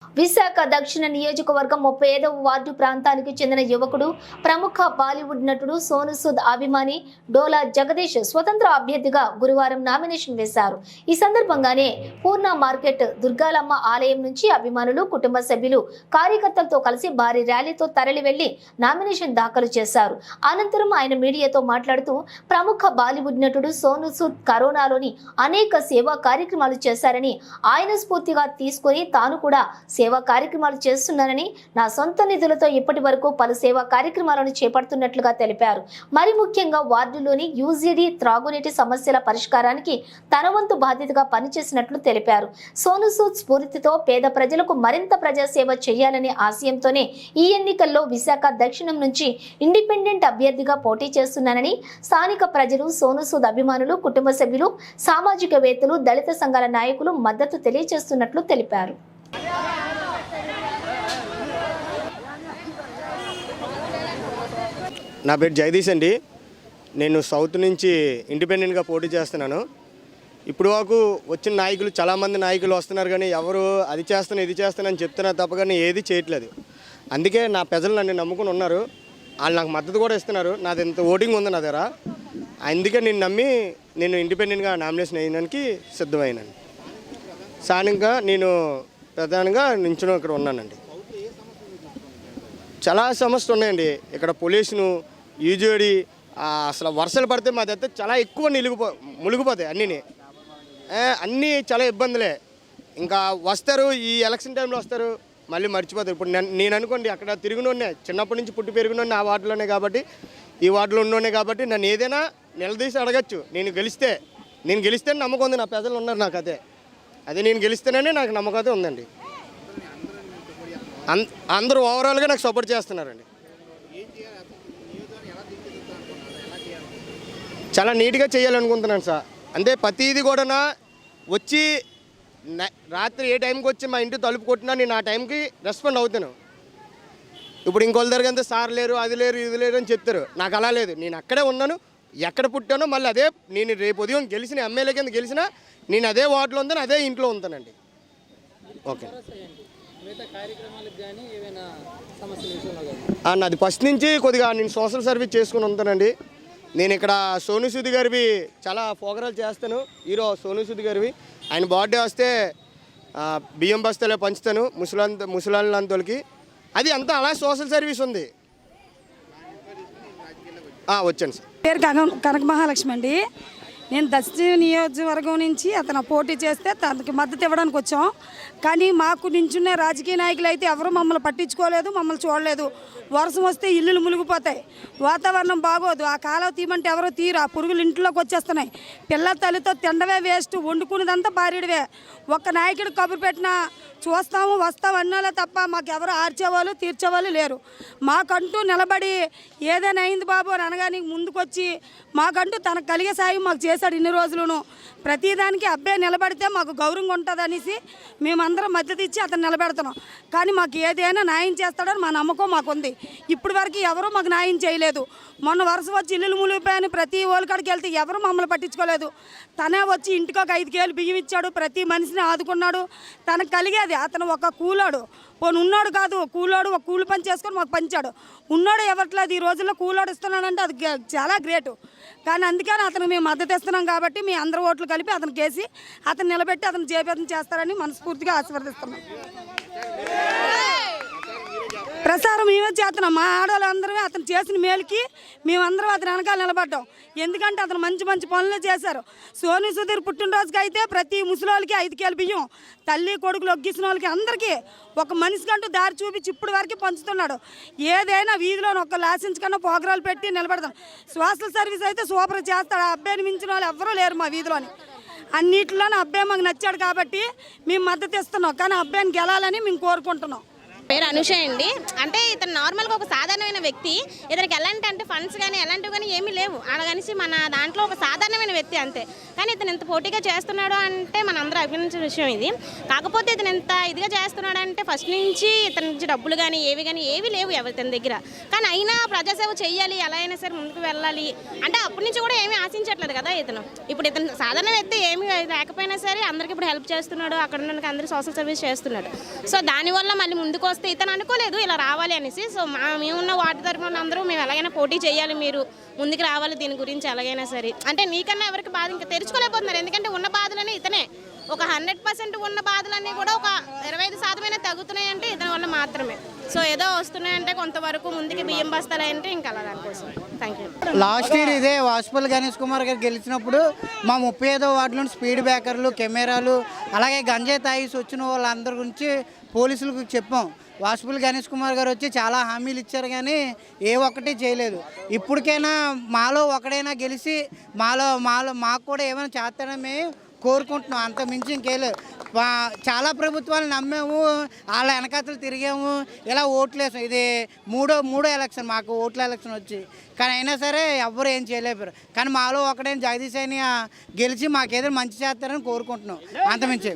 విశాఖ దక్షిణ నియోజకవర్గం 35వ వార్డు ప్రాంతానికి చెందిన యువకుడు ప్రముఖ బాలీవుడ్ నటుడు సోను సూద్ అభిమాని డోలా జగదీష్ స్వతంత్ర అభ్యర్థిగా గురువారం నామినేషన్ వేశారు. ఈ సందర్భంగానే పూర్ణ మార్కెట్ దుర్గాలమ్మ ఆలయం నుంచి అభిమానులు, కుటుంబ సభ్యులు, కార్యకర్తలతో కలిసి భారీ ర్యాలీతో తరలి వెళ్లి నామినేషన్ దాఖలు చేశారు. అనంతరం ఆయన మీడియాతో మాట్లాడుతూ ప్రముఖ బాలీవుడ్ నటుడు సోను సూద్ కరోనాలోని అనేక సేవా కార్యక్రమాలు చేశారని, ఆయన స్ఫూర్తిగా తీసుకుని తాను కూడా సేవా కార్యక్రమాలు చేస్తున్నానని, నా సొంత నిధులతో ఇప్పటి వరకు పలు సేవా కార్యక్రమాలను చేపడుతున్నట్లుగా తెలిపారు. మరి ముఖ్యంగా వార్డులోని యూజీడీ త్రాగునీటి సమస్యల పరిష్కారానికి తన వంతు బాధ్యతగా పనిచేసినట్లు తెలిపారు. సోను సూద్ స్ఫూర్తితో పేద ప్రజలకు మరింత ప్రజాసేవ చేయాలనే ఆశయంతోనే ఈ ఎన్నికల్లో విశాఖ దక్షిణం నుంచి ఇండిపెండెంట్ అభ్యర్థిగా పోటీ చేస్తున్నానని, స్థానిక ప్రజలు, సోను సూద్ అభిమానులు, కుటుంబ సభ్యులు, సామాజికవేత్తలు, దళిత సంఘాల నాయకులు మద్దతు తెలియజేస్తున్నట్లు తెలిపారు. నా పేరు జగదీష్ అండి. నేను సౌత్ నుంచి ఇండిపెండెంట్గా పోటీ చేస్తున్నాను. ఇప్పుడు వరకు వచ్చిన నాయకులు చాలామంది నాయకులు వస్తున్నారు, కానీ ఎవరు అది చేస్తాను ఇది చేస్తాను అని చెప్తున్నారు తప్ప కానీ ఏది చేయట్లేదు. అందుకే నా ప్రజలు నన్ను నమ్ముకుని ఉన్నారు. వాళ్ళు నాకు మద్దతు కూడా ఇస్తున్నారు. నాది ఇంత ఓటింగ్ ఉంది నా దగ్గర. అందుకే నేను నమ్మి నేను ఇండిపెండెంట్గా నామినేషన్ వేయడానికి సిద్ధమైనాను. స్థానికంగా నేను ప్రధానంగా నించుని ఇక్కడ ఉన్నానండి. చాలా సమస్యలు ఉన్నాయండి ఇక్కడ. పొల్యూషను, యూజోడి, అసలు వర్షాలు పడితే మా దగ్గర చాలా ఎక్కువ మునిగిపోతాయి. అన్నీ చాలా ఇబ్బందులే. ఇంకా వస్తారు, ఈ ఎలక్షన్ టైంలో వస్తారు, మళ్ళీ మర్చిపోతారు. ఇప్పుడు నేను అనుకోండి అక్కడ తిరిగినోనే, చిన్నప్పటి నుంచి పుట్టి పెరిగినోనే ఆ వార్డులోనే కాబట్టి, ఈ వార్డులో ఉన్నోనే కాబట్టి నన్ను ఏదైనా నిలదీసి అడగచ్చు. నేను గెలిస్తే నమ్మకం ఉంది. నా ప్రజలు ఉన్నారు నాకు. అదే నేను గెలిస్తేనే నాకు నమ్మకం అయితే ఉందండి. అందరూ ఓవరాల్గా నాకు సపోర్ట్ చేస్తున్నారండి. చాలా నీట్గా చేయాలనుకుంటున్నాను సార్. అంటే ప్రతిదీ కూడా వచ్చి రాత్రి ఏ టైంకి వచ్చి మా ఇంటి తలుపు కొట్టినా నేను ఆ టైంకి రెస్పాండ్ అవుతాను. ఇప్పుడు ఇంకోళ్ళ దగ్గర అంతా సార్ లేరు, అది లేరు, ఇది లేరు అని చెప్తారు. నాకు అలా లేదు. నేను అక్కడే ఉన్నాను, ఎక్కడ పుట్టానో మళ్ళీ అదే. నేను రేపు ఉదయం గెలిచిన ఎమ్మెల్యే కింద గెలిచినా నేను అదే వార్డులో ఉంటాను, అదే ఇంట్లో ఉంటానండి. ఓకే. నాది ఫస్ట్ నుంచి కొద్దిగా నేను సోషల్ సర్వీస్ చేసుకుని ఉంటానండి. నేను ఇక్కడ సోను సూద్ గారివి చాలా ప్రోగ్రాలు చేస్తాను. హీరో సోను సూద్ గారివి ఆయన బర్త్డే వస్తే బియ్యం బస్తాలో పంచుతాను ముసలాళ్ళంతోళ్ళకి. అది అంతా అలా సోషల్ సర్వీస్ ఉంది. వచ్చాను సార్. పేరు కనక మహాలక్ష్మి అండి. నేను దక్షిణ నియోజకవర్గం నుంచి అతను పోటీ చేస్తే తనకి మద్దతు ఇవ్వడానికి వచ్చాం. కానీ మాకు నించున్న రాజకీయ నాయకులు అయితే ఎవరు మమ్మల్ని పట్టించుకోలేదు, మమ్మల్ని చూడలేదు. వర్షం వస్తే ఇల్లులు మునిగిపోతాయి, వాతావరణం బాగోదు. ఆ కాలువ తీయమంటే ఎవరో తీరు, ఆ పురుగులు ఇంట్లోకి వచ్చేస్తున్నాయి. పిల్లల తల్లితో తిండవే వేస్ట్, వండుకునేదంతా భార్యడివే. ఒక్క నాయకుడు కబురు పెట్టినా చూస్తాము వస్తాము అన్నాలే తప్ప మాకు ఎవరు ఆర్చేవాళ్ళు తీర్చేవాళ్ళు లేరు. మాకంటూ నిలబడి ఏదైనా అయింది బాబు అని అనగానే ముందుకొచ్చి మాకంటూ తనకు కలిగే సాయం మాకు చేశాడు ఇన్ని రోజులను. ప్రతిదానికి అబ్బాయి నిలబడితే మాకు గౌరవంగా ఉంటుంది అనేసి మేమందరం మద్దతు ఇచ్చి అతను నిలబెడుతున్నాం. కానీ మాకు ఏదైనా న్యాయం చేస్తాడని మా నమ్మకం మాకుంది. ఇప్పటి వరకు ఎవరు మాకు న్యాయం చేయలేదు. మొన్న వరుస వచ్చి ఇల్లులు మునిగిపోయాయని ప్రతి ఓలికాడికి వెళ్తే ఎవరు మమ్మల్ని పట్టించుకోలేదు. తనే వచ్చి ఇంటికి ఒక 5 కేలు బియ్యం ఇచ్చాడు, ప్రతి మనిషిని ఆదుకున్నాడు. తనకు కలిగేది. అతను ఒక కూలోడు, పోను ఉన్నాడు కాదు, కూలోడు ఒక కూలి పని చేసుకొని మాకు పంచాడు. ఉన్నాడు ఎవట్లేదు. ఈ రోజుల్లో కూలోడు ఇస్తున్నాడంటే అది చాలా గ్రేటు. కానీ అందుకని అతను మేము మద్దతు ఇస్తున్నాం కాబట్టి మీ అందరి ఓట్లు కలిపి అతనికి వేసి అతను నిలబెట్టి అతను జయప్రదం చేస్తారని మనస్ఫూర్తిగా ఆశీర్వదిస్తున్నాం. ప్రసారం మేమే చేస్తున్నాం. మా ఆడవాళ్ళందరమే అతను చేసిన మేలుకి మేమందరం అతని వెనకాల నిలబడ్డాం. ఎందుకంటే అతను మంచి మంచి పనులు చేశారు. సోను సూద్ పుట్టినరోజుకి అయితే ప్రతి ముసలికి 5 కేలు బియ్యం, తల్లి కొడుకులు ఒగ్గిసిన వాళ్ళకి అందరికీ ఒక మనిషికంటూ దారి చూపించి ఇప్పటి వరకు పంచుతున్నాడు. ఏదైనా వీధిలో ఒక లాసెన్స్ ప్రోగ్రాలు పెట్టి నిలబెడతాం. సోషల్ సర్వీస్ అయితే సూపర్ చేస్తాడు. ఆ అబ్బాయిని మించిన వాళ్ళు ఎవరూ లేరు మా వీధిలోని. అన్నింటిలోనే అబ్బాయి మాకు నచ్చాడు కాబట్టి మేము మద్దతు ఇస్తున్నాం. కానీ అబ్బాయిని గెలాలని మేము కోరుకుంటున్నాం. పేరు అనుష అండి. అంటే ఇతను నార్మల్గా ఒక సాధారణమైన వ్యక్తి. ఇతనికి ఎలాంటి ఫండ్స్ కానీ ఎలాంటివి కానీ ఏమీ లేవు. అలాగనేసి మన దాంట్లో ఒక సాధారణమైన వ్యక్తి అంతే. కానీ ఇతను ఇంత పోటీగా చేస్తున్నాడు అంటే మన అందరూ అభినందించిన విషయం ఇది. కాకపోతే ఇతను ఇంత ఇదిగా చేస్తున్నాడు అంటే ఫస్ట్ నుంచి ఇతని నుంచి డబ్బులు కానీ ఏవి లేవు ఇతని దగ్గర. కానీ అయినా ప్రజాసేవ చేయాలి, ఎలా అయినా సరే ముందుకు వెళ్ళాలి అంటే అప్పటి నుంచి కూడా ఏమీ ఆశించట్లేదు కదా ఇతను. ఇప్పుడు ఇతను సాధారణ వ్యక్తి, ఏమీ లేకపోయినా సరే అందరికీ ఇప్పుడు హెల్ప్ చేస్తున్నాడు, అక్కడ ఉన్న అందరికీ సోషల్ సర్వీస్ చేస్తున్నాడు. సో దానివల్ల మళ్ళీ ముందుకు వస్తే ఇతను అనుకోలేదు ఇలా రావాలి అనేసి. సో మేమున్న వార్డు తరఫున అందరూ మేము ఎలాగైనా పోటీ చేయాలి, మీరు ముందుకు రావాలి దీని గురించి ఎలాగైనా సరే. అంటే నీకన్నా ఎవరికి బాధ ఇంకా తెరుచుకోలేకపోతున్నారు. ఎందుకంటే ఉన్న బాధలని ఇతనే ఒక 100% ఉన్న బాధలన్నీ కూడా ఒక 25% తగ్గుతున్నాయి అంటే ఇతని వల్ల మాత్రమే. సో ఏదో వస్తున్నాయంటే కొంతవరకు ముందుకి బియ్యం బస్తాలు అంటే ఇంకా అలా దానికోసం. Thank you. లాస్ట్ ఇయర్ ఇదే వాసుపల్లి గణేష్ కుమార్ గారు గెలిచినప్పుడు మా 35వ వార్డులో స్పీడ్ బ్రేకర్లు, కెమెరాలు, అలాగే గంజాయి తాగేసి వచ్చిన వాళ్ళందరి గురించి పోలీసులకు చెప్పాం. వాసుపల్లి గణేష్ కుమార్ గారు వచ్చి చాలా హామీలు ఇచ్చారు కానీ ఏ ఒక్కటి చేయలేదు. ఇప్పటికైనా మాలో ఒకడైనా గెలిచి మాకు కూడా ఏమైనా చేస్తాడని కోరుకుంటున్నాం. అంత మించి ఇంకేలేదు. చాలా ప్రభుత్వాలు నమ్మాము, వాళ్ళ వెనకాతలు తిరిగాము, ఇలా ఓట్లు వేసాం. ఇది మూడో ఎలక్షన్ మాకు ఓట్ల ఎలక్షన్ వచ్చి. కానీ అయినా సరే ఎవ్వరు ఏం చేయలేపారు. కానీ మాలో ఒకడైనా జగదీష్ అని గెలిచి మాకేదో మంచి చేస్తారని కోరుకుంటున్నాం. అంతమించి